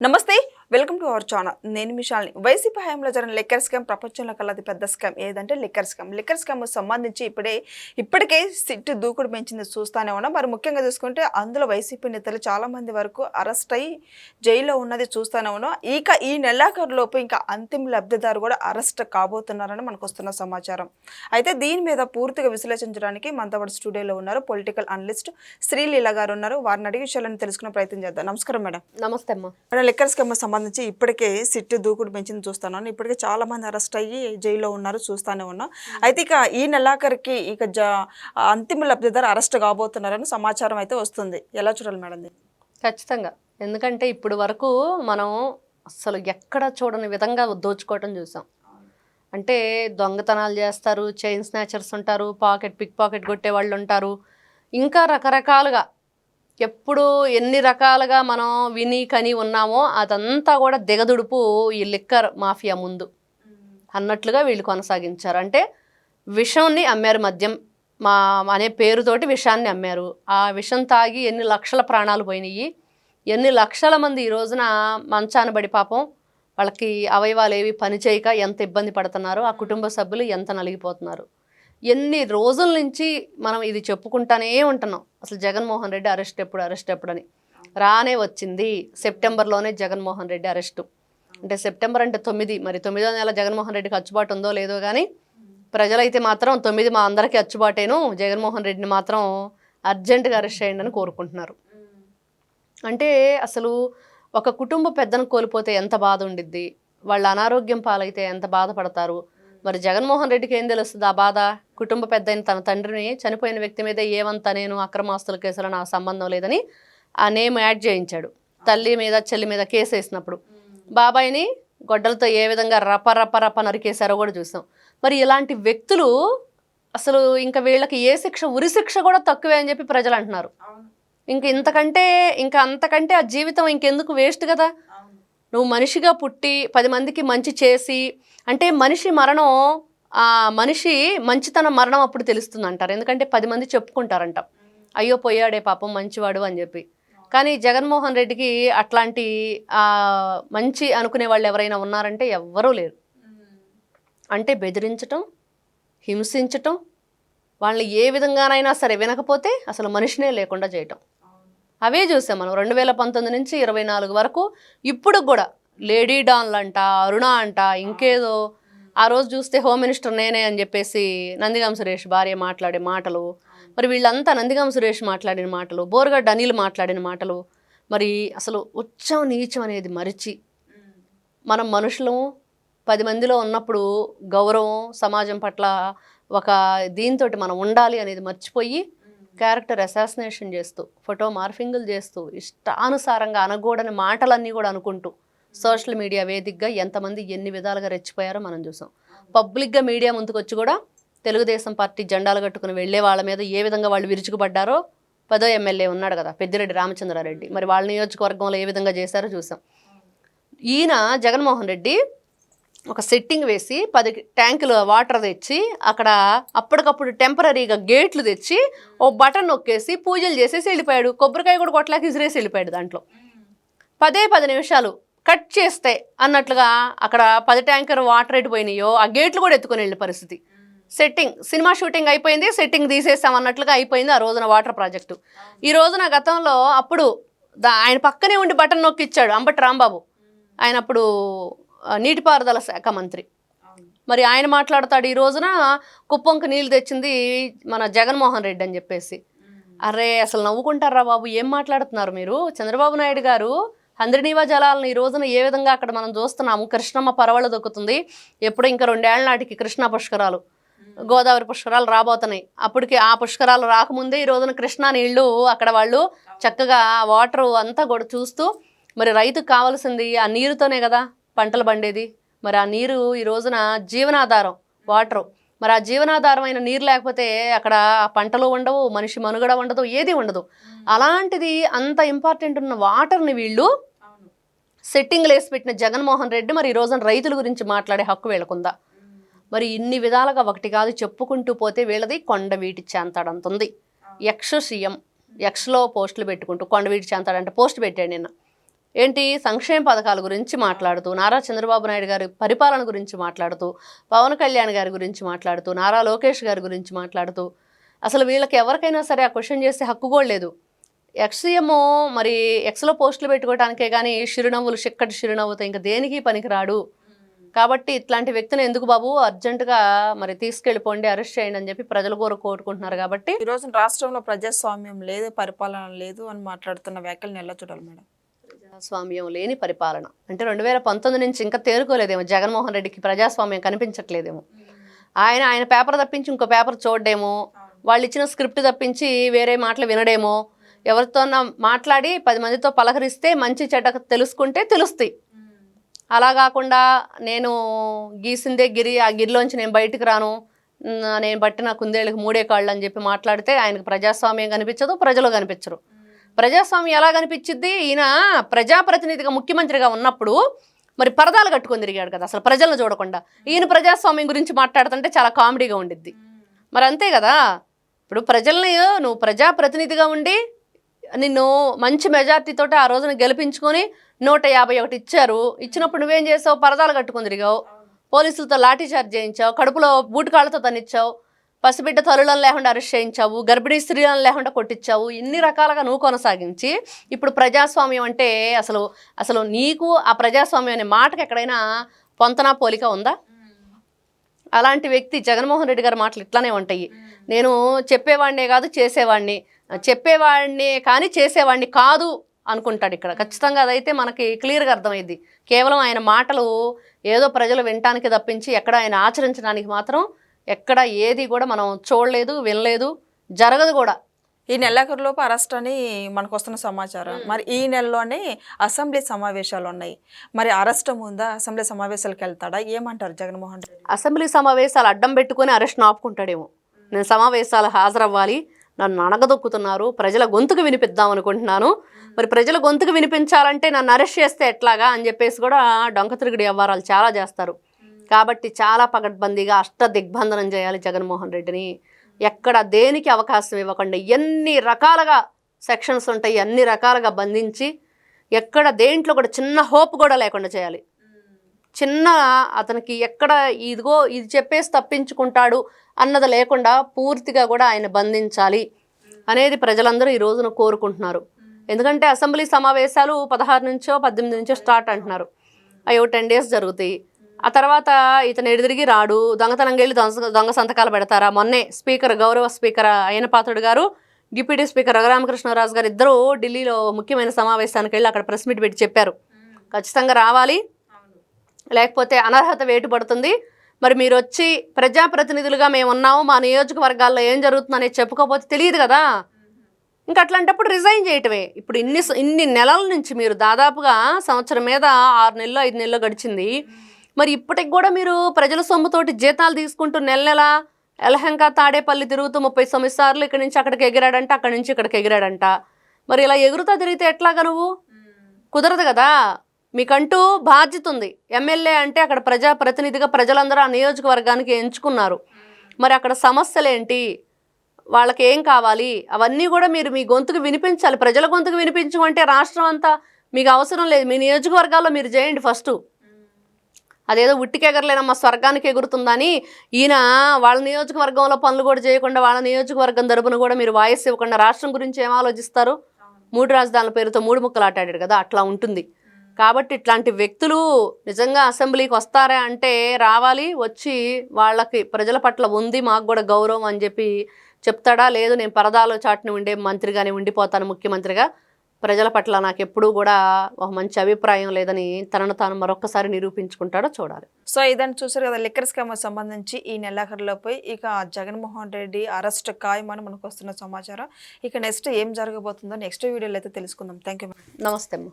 నమస్తే welcome to our channel. నేను మిషాల్ని. YCP హయాంలో జరిగిన లిక్కర్ స్కామ్ ప్రపంచంలో కల్లా అతి పెద్ద స్కామ్ ఏదంటే లిక్కర్ స్కామ్. లిక్కర్ స్కామ్ సంబంధించి ఇప్పటికే సిట్టు దూకుడు పెంచింది చూస్తానే ఉన్నాం. మరి ముఖ్యంగా చూసుకుంటే అందులో వైసీపీ నేతలు చాలా మంది వరకు అరెస్ట్ అయ్యి జైల్లో ఉన్నది చూస్తానే ఉన్నాం. ఇక ఈ నెలాఖరులోపు ఇంకా అంతిమ లబ్ధిదారు కూడా అరెస్ట్ కాబోతున్నారని మనకు వస్తున్న సమాచారం. అయితే దీని మీద పూర్తిగా విశ్లేషించడానికి మనతో పాటు స్టూడియోలో ఉన్నారు పొలిటికల్ అనలిస్ట్ శ్రీలీల గారు ఉన్నారు. వారిని అడిగి విషయాలను తెలుసుకునే ప్రయత్నం చేద్దాం. నమస్కారం మేడం. నమస్తే అమ్మా. లిక్కర్ స్కామ్ సంబంధించి ఇప్పటికే సిట్టు దూకుడు పెంచింది చూస్తాను. ఇప్పటికే చాలా మంది అరెస్ట్ అయ్యి జైల్లో ఉన్నారు చూస్తానే ఉన్నాం. అయితే ఇక ఈ నెలాఖరికి అంతిమ లబ్ధిదారు అరెస్ట్ కాబోతున్నారని సమాచారం అయితే వస్తుంది. ఎలా చూడాలి మేడం? ఖచ్చితంగా. ఎందుకంటే ఇప్పుడు వరకు మనం అసలు ఎక్కడ చూడని విధంగా దోచుకోవటం చూసాం. అంటే దొంగతనాలు చేస్తారు, చైన్ స్నాచర్స్ ఉంటారు, పిక్ పాకెట్ కొట్టే వాళ్ళు ఉంటారు, ఇంకా రకరకాలుగా ఎప్పుడు ఎన్ని రకాలుగా మనం విని కని ఉన్నామో అదంతా కూడా దిగదుడుపు ఈ లిక్కర్ మాఫియా ముందు అన్నట్లుగా వీళ్ళు కొనసాగించారు. అంటే విషంని అమ్మారు, మద్యం అనే పేరుతోటి విషాన్ని అమ్మారు. ఆ విషం తాగి ఎన్ని లక్షల ప్రాణాలు పోయినాయి, ఎన్ని లక్షల మంది ఈ రోజున మంచాన పడి పాపం వాళ్ళకి అవయవాలు ఏవి పనిచేయక ఎంత ఇబ్బంది పడుతున్నారు, ఆ కుటుంబ సభ్యులు ఎంత నలిగిపోతున్నారు. ఎన్ని రోజుల నుంచి మనం ఇది చెప్పుకుంటానే ఉంటున్నాం. అసలు జగన్మోహన్ రెడ్డి అరెస్ట్ ఎప్పుడని రానే వచ్చింది. సెప్టెంబర్లోనే జగన్మోహన్ రెడ్డి అరెస్టు. అంటే సెప్టెంబర్ అంటే 9, మరి 9వ నెల జగన్మోహన్ రెడ్డికి అచ్చుబాటు ఉందో లేదో కానీ ప్రజలైతే మాత్రం 9 మా అందరికీ అచ్చుబాటేను, జగన్మోహన్ రెడ్డిని మాత్రం అర్జెంటుగా అరెస్ట్ చేయండి అని కోరుకుంటున్నారు. అంటే అసలు ఒక కుటుంబ పెద్దను కోల్పోతే ఎంత బాధ ఉండిద్ది, వాళ్ళ అనారోగ్యం పాలైతే ఎంత బాధపడతారు. మరి జగన్మోహన్ రెడ్డికి ఏం తెలుస్తుంది ఆ బాధ? కుటుంబ పెద్ద అయిన తన తండ్రిని చనిపోయిన వ్యక్తి మీద ఏమంతా నేను అక్రమాస్తుల కేసులో నాకు సంబంధం లేదని ఆ నేమ్ యాడ్ చేయించాడు. తల్లి మీద చెల్లి మీద కేసు వేసినప్పుడు బాబాయిని గొడ్డలతో ఏ విధంగా రప నరికేశారో కూడా చూసాం. మరి ఇలాంటి వ్యక్తులు అసలు ఇంకా వీళ్ళకి ఏ శిక్ష, ఉరి శిక్ష కూడా తక్కువే అని చెప్పి ప్రజలు అంటున్నారు. ఇంకా అంతకంటే ఆ జీవితం ఇంకెందుకు, వేస్ట్ కదా. నువ్వు మనిషిగా పుట్టి 10 మందికి మంచి చేసి, అంటే మనిషి మరణం, ఆ మనిషి మంచితనం మరణం అప్పుడు తెలుస్తుంది అంటారు. ఎందుకంటే 10 మంది చెప్పుకుంటారంట, అయ్యో పోయాడే పాపం మంచివాడు అని చెప్పి. కానీ జగన్మోహన్ రెడ్డికి అట్లాంటి మంచి అనుకునే వాళ్ళు ఎవరైనా ఉన్నారంటే ఎవ్వరూ లేరు. అంటే బెదిరించటం, హింసించటం, వాళ్ళని ఏ విధంగానైనా సరే వినకపోతే అసలు మనిషినే లేకుండా చేయటం, అవే చూసాం మనం 2019 నుంచి 24 వరకు. ఇప్పుడు కూడా లేడీ డాన్లు అంట, అరుణ అంట, ఇంకేదో. ఆ రోజు చూస్తే హోమ్ మినిస్టర్ నేనే అని చెప్పేసి నందిగామ సురేష్ భార్య మాట్లాడే మాటలు, మరి వీళ్ళంతా నందిగామ సురేష్ మాట్లాడిన మాటలు, బోర్గడ్డ అనిల్ మాట్లాడిన మాటలు, మరి అసలు ఉచ్చం నీచం అనేది మరిచి మనం మనుషులము 10 మందిలో ఉన్నప్పుడు గౌరవం, సమాజం పట్ల ఒక దీంతో మనం ఉండాలి అనేది మర్చిపోయి క్యారెక్టర్ అసాసినేషన్ చేస్తూ, ఫోటో మార్ఫింగులు చేస్తూ, ఇష్టానుసారంగా అనకూడని మాటలన్నీ కూడా అనుకుంటూ సోషల్ మీడియా వేదికగా ఎంతమంది ఎన్ని విధాలుగా రెచ్చిపోయారో మనం చూసాం. పబ్లిక్గా మీడియా ముందుకు వచ్చి కూడా తెలుగుదేశం పార్టీ జెండాలు కట్టుకుని వెళ్ళే వాళ్ళ మీద ఏ విధంగా వాళ్ళు విరుచుకుపడ్డారో. 10వ ఎమ్మెల్యే ఉన్నాడు కదా పెద్దిరెడ్డి రామచంద్రారెడ్డి, మరి వాళ్ళ నియోజకవర్గంలో ఏ విధంగా చేశారో చూసాం. ఈయన జగన్మోహన్ రెడ్డి ఒక సెట్టింగ్ వేసి 10 ట్యాంకులు వాటర్ తెచ్చి అక్కడ అప్పటికప్పుడు టెంపరీగా గేట్లు తెచ్చి ఓ బటన్ నొక్కేసి పూజలు చేసేసి వెళ్ళిపోయాడు. కొబ్బరికాయ కూడా కొట్టలేక ఇసిరేసి వెళ్ళిపోయాడు. దాంట్లో 10 నిమిషాలు కట్ చేస్తే అన్నట్లుగా అక్కడ 10 ట్యాంకర్ వాటర్ ఎటుపోయినాయో ఆ గేట్లు కూడా ఎత్తుకొని వెళ్ళే పరిస్థితి. సెట్టింగ్, సినిమా షూటింగ్ అయిపోయింది, సెట్టింగ్ తీసేసాం అన్నట్లుగా అయిపోయింది ఆ రోజున వాటర్ ప్రాజెక్టు. ఈ రోజున గతంలో అప్పుడు ఆయన పక్కనే ఉండి బటన్ నొక్కిచ్చాడు అంబటి రాంబాబు, ఆయన అప్పుడు నీటిపారుదల శాఖ మంత్రి. మరి ఆయన మాట్లాడతాడు ఈ రోజున కుప్పంకి నీళ్ళు తెచ్చింది మన జగన్మోహన్ రెడ్డి అని చెప్పేసి. అరే అసలు నవ్వుకుంటారా బాబు, ఏం మాట్లాడుతున్నారు మీరు? చంద్రబాబు నాయుడు గారు హంద్రినీవా జలాలను ఈ రోజున ఏ విధంగా అక్కడ మనం చూస్తున్నాము. కృష్ణమ్మ పరవళ దొక్కుతుంది. ఎప్పుడో ఇంకా 2 ఏళ్ల నాటికి కృష్ణా పుష్కరాలు, గోదావరి పుష్కరాలు రాబోతున్నాయి. అప్పటికి ఆ పుష్కరాలు రాకముందే ఈ రోజున కృష్ణా నీళ్లు అక్కడ వాళ్ళు చక్కగా వాటర్ అంతా కూడా చూస్తూ, మరి రైతుకు కావాల్సింది ఆ నీరుతోనే కదా పంటలు పండేది. మరి ఆ నీరు ఈ రోజున జీవనాధారం, వాటరు. మరి ఆ జీవనాధారమైన నీరు లేకపోతే అక్కడ పంటలు ఉండవు, మనిషి మనుగడ ఉండదు, ఏది ఉండదు. అలాంటిది అంత ఇంపార్టెంట్ ఉన్న వాటర్ని వీళ్ళు సెట్టింగ్లు వేసి పెట్టిన జగన్మోహన్ రెడ్డి మరి ఈ రోజున రైతుల గురించి మాట్లాడే హక్కు వీళ్ళకుందా? మరి ఇన్ని విధాలుగా ఒకటి కాదు చెప్పుకుంటూ పోతే వీళ్ళది కొండవీటి చేంతాడంతుంది. ఎక్స్ సీఎం ఎక్స్లో పోస్టులు పెట్టుకుంటూ కొండవీటి చేంతాడంటే పోస్ట్ పెట్టాడు నిన్న. ఏంటి సంక్షేమ పథకాల గురించి మాట్లాడుతూ, నారా చంద్రబాబు నాయుడు గారి పరిపాలన గురించి మాట్లాడుతూ, పవన్ కళ్యాణ్ గారి గురించి మాట్లాడుతూ, నారా లోకేష్ గారి గురించి మాట్లాడుతూ, అసలు వీళ్ళకి ఎవరికైనా సరే ఆ క్వశ్చన్ చేసే హక్కు కూడా లేదు. ఎక్స్సీఎం మరి ఎక్స్లో పోస్టులు పెట్టుకోవడానికే కానీ చిరునవ్వులు చిక్కటి చిరునవ్వుతో ఇంకా దేనికి పనికిరాడు. కాబట్టి ఇట్లాంటి వ్యక్తిని ఎందుకు బాబు అర్జెంటుగా మరి తీసుకెళ్ళిపోండి, అరెస్ట్ చేయండి అని చెప్పి ప్రజలు కోరుకుంటున్నారు. కాబట్టి ఈ రోజు రాష్ట్రంలో ప్రజాస్వామ్యం లేదు, పరిపాలన లేదు అని మాట్లాడుతున్న వ్యాఖ్యలను ఎలా చూడాలి మేడం? ప్రజాస్వామ్యం లేని పరిపాలన అంటే 2019 నుంచి ఇంకా తేరుకోలేదేమో. జగన్మోహన్ రెడ్డికి ప్రజాస్వామ్యం కనిపించట్లేదేమో. ఆయన పేపర్ తప్పించి ఇంకో పేపర్ చూడడేమో, వాళ్ళు ఇచ్చిన స్క్రిప్ట్ తప్పించి వేరే మాటలు వినడేమో, ఎవరితో మాట్లాడి 10 మందితో పలకరిస్తే మంచి చెడ్డ తెలుసుకుంటే తెలుస్తాయి. అలా కాకుండా నేను గీసిందే గిరి, ఆ గిరిలోంచి నేను బయటకు రాను, నేను బట్టిన కుందేళ్ళకి 3 కాళ్ళు అని చెప్పి మాట్లాడితే ఆయనకు ప్రజాస్వామ్యం కనిపించదు, ప్రజలు కనిపించరు. ప్రజాస్వామ్యం ఎలా కనిపించిద్ది? ఈయన ప్రజాప్రతినిధిగా ముఖ్యమంత్రిగా ఉన్నప్పుడు మరి పరదాలు కట్టుకొని తిరిగాడు కదా, అసలు ప్రజలను చూడకుండా. ఈయన ప్రజాస్వామ్యం గురించి మాట్లాడుతుంటే చాలా కామెడీగా ఉండిద్ది. మరి అంతే కదా, ఇప్పుడు ప్రజల్ని నువ్వు ప్రజాప్రతినిధిగా ఉండి నిన్ను మంచి మెజార్టీతో ఆ రోజున గెలిపించుకొని 151 ఇచ్చారు. ఇచ్చినప్పుడు నువ్వేం చేసావు? పరదాలు కట్టుకొని తిరిగావు, పోలీసులతో లాఠీ చార్జ్ చేయించావు, కడుపులో బూటకాళ్ళతో తన్నిచ్చావు, పసిబిడ్డ తల్లులను లేకుండా అరెస్ట్ చేయించావు, గర్భిణీ స్త్రీలను లేకుండా కొట్టించావు. ఇన్ని రకాలుగా నువ్వు కొనసాగించి ఇప్పుడు ప్రజాస్వామ్యం అంటే అసలు నీకు ఆ ప్రజాస్వామ్యం అనే మాటకి ఎక్కడైనా పొంతనా పోలిక ఉందా? అలాంటి వ్యక్తి జగన్మోహన్ రెడ్డి గారి మాటలు ఇట్లానే ఉంటాయి. నేను చెప్పేవాడినే కాదు చేసేవాడిని, చెప్పేవాడిని కానీ చేసేవాడిని కాదు అనుకుంటాడు ఇక్కడ. ఖచ్చితంగా అదైతే మనకి క్లియర్గా అర్థమైంది. కేవలం ఆయన మాటలు ఏదో ప్రజలు వినటానికి తప్పించి ఎక్కడ ఆయన ఆచరించడానికి మాత్రం ఎక్కడ ఏది కూడా మనం చూడలేదు, వినలేదు, జరగదు కూడా. ఈ నెలాఖరులోపు అరెస్ట్ అని మనకు వస్తున్న సమాచారం. మరి ఈ నెలలోనే అసెంబ్లీ సమావేశాలు ఉన్నాయి. మరి అరెస్ట్ ఉందా? అసెంబ్లీ సమావేశాలకు వెళ్తాడా? ఏమంటారు జగన్మోహన్ రెడ్డి? అసెంబ్లీ సమావేశాలు అడ్డం పెట్టుకొని అరెస్ట్ ఆపుకుంటాడేమో. నేను సమావేశాలు హాజరవ్వాలి, నన్ను అణగదొక్కుతున్నారు, ప్రజల గొంతుకు వినిపిద్దాం అనుకుంటున్నాను, మరి ప్రజల గొంతుకు వినిపించాలంటే నన్ను అరెస్ట్ చేస్తే ఎట్లాగా అని చెప్పేసి కూడా డొంక తిరుగుడు వ్యవహారాలు చాలా చేస్తారు. కాబట్టి చాలా పకడ్బందీగా దిగ్బంధనం చేయాలి జగన్మోహన్ రెడ్డిని. ఎక్కడ దేనికి అవకాశం ఇవ్వకుండా ఎన్ని రకాలుగా సెక్షన్స్ ఉంటాయి అన్ని రకాలుగా బంధించి ఎక్కడ దేంట్లో కూడా చిన్న హోప్ కూడా లేకుండా చేయాలి. చిన్న అతనికి ఎక్కడ ఇదిగో ఇది చెప్పేసి తప్పించుకుంటాడు అన్నది లేకుండా పూర్తిగా కూడా ఆయన బంధించాలి అనేది ప్రజలందరూ ఈ రోజున కోరుకుంటున్నారు. ఎందుకంటే అసెంబ్లీ సమావేశాలు 16 నుంచో 18 నుంచో స్టార్ట్ అంటున్నారు. అవి 10 days జరుగుతాయి. ఆ తర్వాత ఇతను ఎదురుగి రాడు, దొంగతనంగా వెళ్ళి దొంగ సంతకాలు పెడతారా? మొన్నే గౌరవ స్పీకర్ అయ్యనపాత్రుడు గారు, డిప్యూటీ స్పీకర్ రఘురామకృష్ణరాజు గారు ఇద్దరు ఢిల్లీలో ముఖ్యమైన సమావేశానికి వెళ్ళి అక్కడ ప్రెస్ మీట్ పెట్టి చెప్పారు, ఖచ్చితంగా రావాలి, లేకపోతే అనర్హత వేటు పడుతుంది. మరి మీరు వచ్చి ప్రజాప్రతినిధులుగా మేము ఉన్నాము, మా నియోజకవర్గాల్లో ఏం జరుగుతుందనేది చెప్పుకోకపోతే తెలియదు కదా. ఇంకా అట్లాంటప్పుడు రిజైన్ చేయటమే. ఇప్పుడు ఇన్ని నెలల నుంచి మీరు దాదాపుగా సంవత్సరం మీద 6 నెలలు 5 నెలలు గడిచింది. మరి ఇప్పటికి కూడా మీరు ప్రజల సొమ్ముతోటి జీతాలు తీసుకుంటూ నెల ఎలహంక తాడేపల్లి తిరుగుతూ 39 సార్లు ఇక్కడి నుంచి అక్కడికి ఎగిరాడంట, అక్కడి నుంచి ఇక్కడికి ఎగిరాడంట. మరి ఇలా ఎగురుతా తిరిగితే ఎట్లాగా? నువ్వు కుదరదు కదా. మీకంటూ బాధ్యత ఉంది. ఎమ్మెల్యే అంటే అక్కడ ప్రజాప్రతినిధిగా ప్రజలందరూ ఆ నియోజకవర్గానికి ఎంచుకున్నారు. మరి అక్కడ సమస్యలేంటి, వాళ్ళకి ఏం కావాలి, అవన్నీ కూడా మీరు మీ గొంతుకు వినిపించాలి. ప్రజల గొంతుకు వినిపించమంటే రాష్ట్రం అంతా మీకు అవసరం లేదు, మీ నియోజకవర్గాల్లో మీరు చేయండి ఫస్ట్. అదేదో ఉట్టికెగరలేనమ్మా స్వర్గానికి ఎగురుతుందని ఈయన వాళ్ళ నియోజకవర్గంలో పనులు కూడా చేయకుండా వాళ్ళ నియోజకవర్గం తరపున కూడా మీరు వాయిస్ ఇవ్వకుండా రాష్ట్రం గురించి ఏం ఆలోచిస్తారు? 3 రాజధానుల పేరుతో 3 ముక్కలు ఆటాడాడు కదా, అట్లా ఉంటుంది. కాబట్టి ఇట్లాంటి వ్యక్తులు నిజంగా అసెంబ్లీకి వస్తారా అంటే రావాలి, వచ్చి వాళ్ళకి ప్రజల పట్ల ఉంది మాకు కూడా గౌరవం అని చెప్పి చెప్తాడా? లేదు నేను పరదాలో చాటుని ఉండే మంత్రిగానే ఉండిపోతాను, ముఖ్యమంత్రిగా ప్రజల పట్ల నాకు ఎప్పుడూ కూడా ఒక మంచి అభిప్రాయం లేదని తనను తాను మరొకసారి నిరూపించుకుంటాడో చూడాలి. సో ఇదని చూసారు కదా, లిక్కర్ స్కామ్ సంబంధించి ఈ నెలాఖరులోపై ఇక జగన్మోహన్ రెడ్డి అరెస్ట్ ఖాయమని మనకు వస్తున్న సమాచారం. ఇక నెక్స్ట్ ఏం జరగబోతుందో నెక్స్ట్ వీడియోలో అయితే తెలుసుకుందాం. Thank you. నమస్తే అమ్మ.